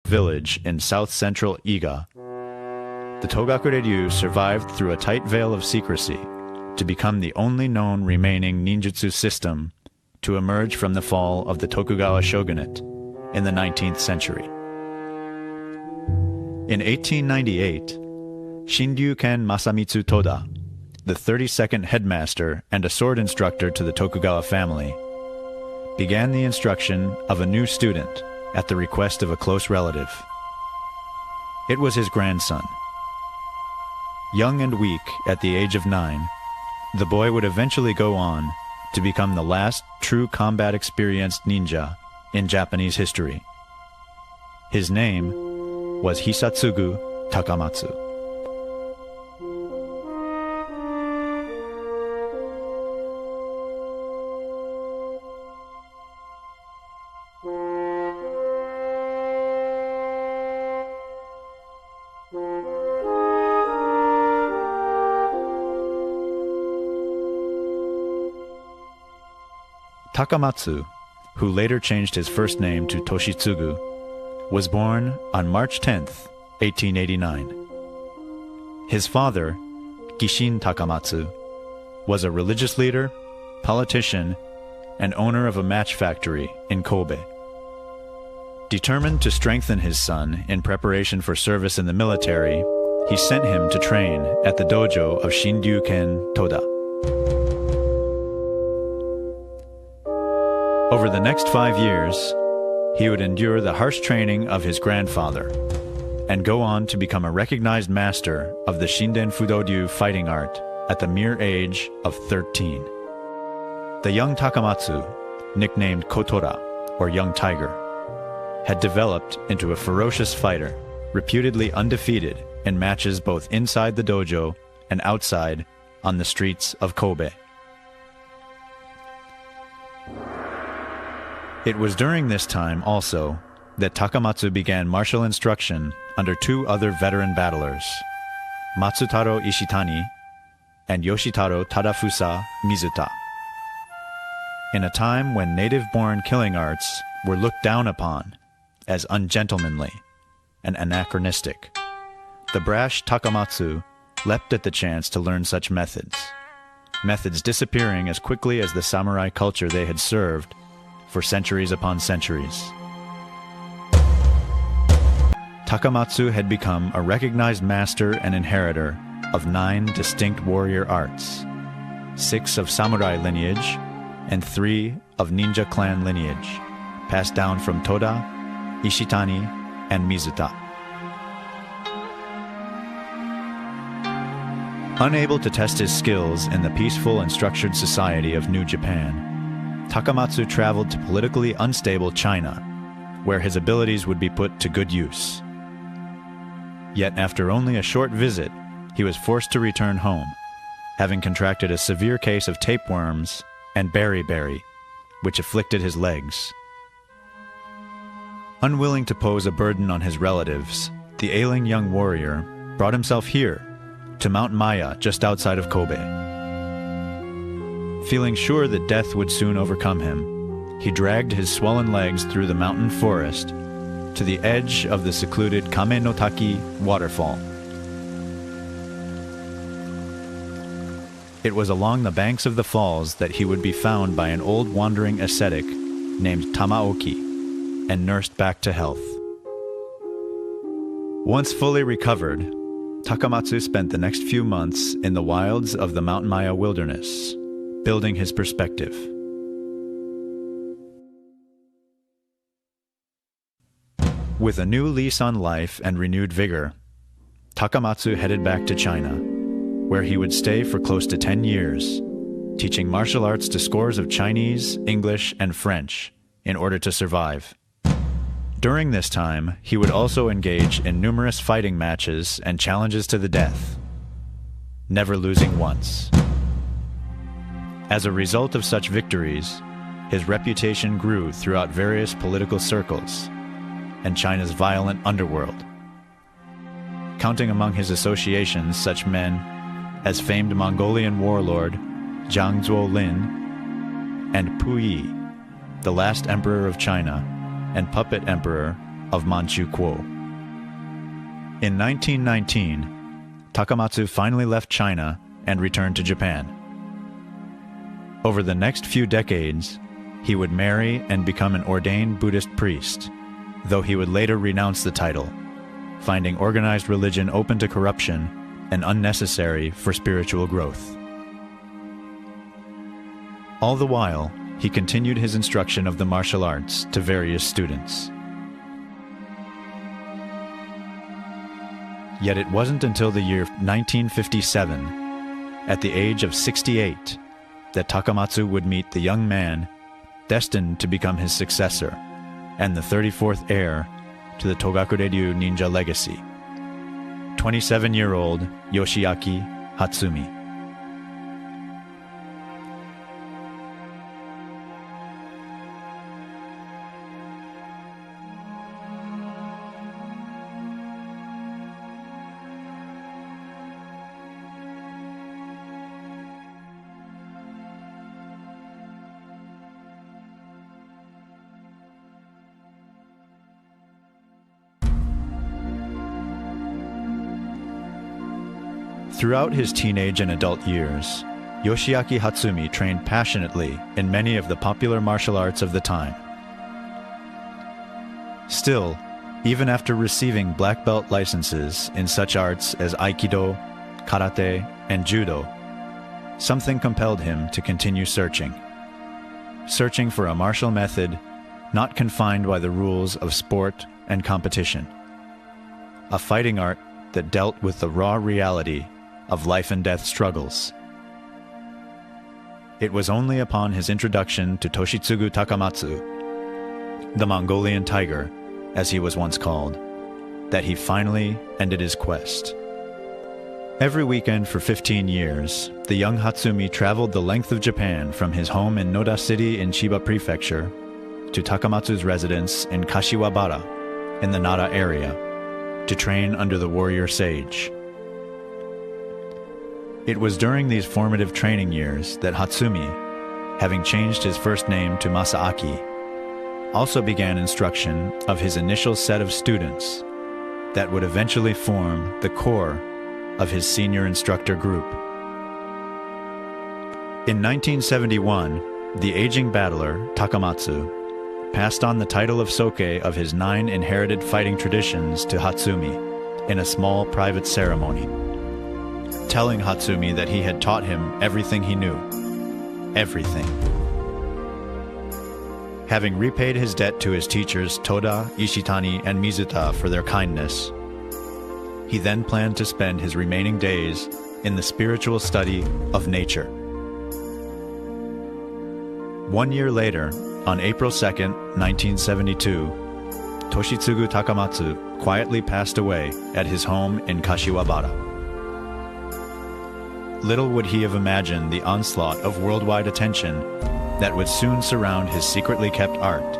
village in south-central Iga. The Togakure-ryu survived through a tight veil of secrecy to become the only known remaining ninjutsu system to emerge from the fall of the Tokugawa shogunate in the 19th century. In 1898, Shinryuken Masamitsu Toda, the 32nd headmaster and a sword instructor to the Tokugawa family, began the instruction of a new student at the request of a close relative. It was his grandson. Young and weak at the age of 9, the boy would eventually go on to become the last true combat-experienced ninja in Japanese history. His name was Hisatsugu Takamatsu. Takamatsu, who later changed his first name to Toshitsugu, was born on March 10, 1889. His father, Gishin Takamatsu, was a religious leader, politician, and owner of a match factory in Kobe. Determined to strengthen his son in preparation for service in the military, he sent him to train at the dojo of Shinryuken Toda. Over the next 5 years, he would endure the harsh training of his grandfather and go on to become a recognized master of the Shinden Fudoryu fighting art at the mere age of 13. The young Takamatsu, nicknamed Kotora, or Young Tiger, had developed into a ferocious fighter, reputedly undefeated in matches both inside the dojo and outside on the streets of Kobe. It was during this time also that Takamatsu began martial instruction under 2 other veteran battlers, Matsutaro Ishitani and Yoshitaro Tadafusa Mizuta. In a time when native-born killing arts were looked down upon as ungentlemanly and anachronistic, the brash Takamatsu leapt at the chance to learn such methods disappearing as quickly as the samurai culture they had served for centuries upon centuries. Takamatsu had become a recognized master and inheritor of 9 distinct warrior arts, 6 of samurai lineage, and 3 of ninja clan lineage, passed down from Toda, Ishitani, and Mizuta. Unable to test his skills in the peaceful and structured society of New Japan, Takamatsu traveled to politically unstable China, where his abilities would be put to good use. Yet after only a short visit, he was forced to return home, having contracted a severe case of tapeworms and beriberi, which afflicted his legs. Unwilling to pose a burden on his relatives, the ailing young warrior brought himself here, to Mount Maya just outside of Kobe. Feeling sure that death would soon overcome him, he dragged his swollen legs through the mountain forest to the edge of the secluded Kame no Taki waterfall. It was along the banks of the falls that he would be found by an old wandering ascetic named Tamaoki and nursed back to health. Once fully recovered, Takamatsu spent the next few months in the wilds of the Mount Maya wilderness, building his perspective. With a new lease on life and renewed vigor, Takamatsu headed back to China, where he would stay for close to 10 years, teaching martial arts to scores of Chinese, English, and French in order to survive. During this time, he would also engage in numerous fighting matches and challenges to the death, never losing once. As a result of such victories, his reputation grew throughout various political circles and China's violent underworld, counting among his associations such men as famed Mongolian warlord Zhang Zuolin and Puyi, the last emperor of China and puppet emperor of Manchu Kuo. In 1919, Takamatsu finally left China and returned to Japan. Over the next few decades, he would marry and become an ordained Buddhist priest, though he would later renounce the title, finding organized religion open to corruption and unnecessary for spiritual growth. All the while, he continued his instruction of the martial arts to various students. Yet it wasn't until the year 1957, at the age of 68, that Takamatsu would meet the young man destined to become his successor and the 34th heir to the Togakure-ryu ninja legacy, 27-year-old Yoshiaki Hatsumi. Throughout his teenage and adult years, Yoshiaki Hatsumi trained passionately in many of the popular martial arts of the time. Still, even after receiving black belt licenses in such arts as Aikido, Karate, and Judo, something compelled him to continue searching for a martial method not confined by the rules of sport and competition, a fighting art that dealt with the raw reality of life and death struggles. It was only upon his introduction to Toshitsugu Takamatsu, the Mongolian Tiger, as he was once called, that he finally ended his quest. Every weekend for 15 years, the young Hatsumi traveled the length of Japan from his home in Noda City in Chiba Prefecture to Takamatsu's residence in Kashiwabara in the Nara area to train under the warrior sage. It was during these formative training years that Hatsumi, having changed his first name to Masaaki, also began instruction of his initial set of students that would eventually form the core of his senior instructor group. In 1971, the aging battler, Takamatsu, passed on the title of Soke of his 9 inherited fighting traditions to Hatsumi in a small private ceremony, telling Hatsumi that he had taught him everything he knew. Everything. Having repaid his debt to his teachers Toda, Ishitani, and Mizuta for their kindness, he then planned to spend his remaining days in the spiritual study of nature. 1 year later, on April 2nd, 1972, Toshitsugu Takamatsu quietly passed away at his home in Kashiwabara. Little would he have imagined the onslaught of worldwide attention that would soon surround his secretly kept art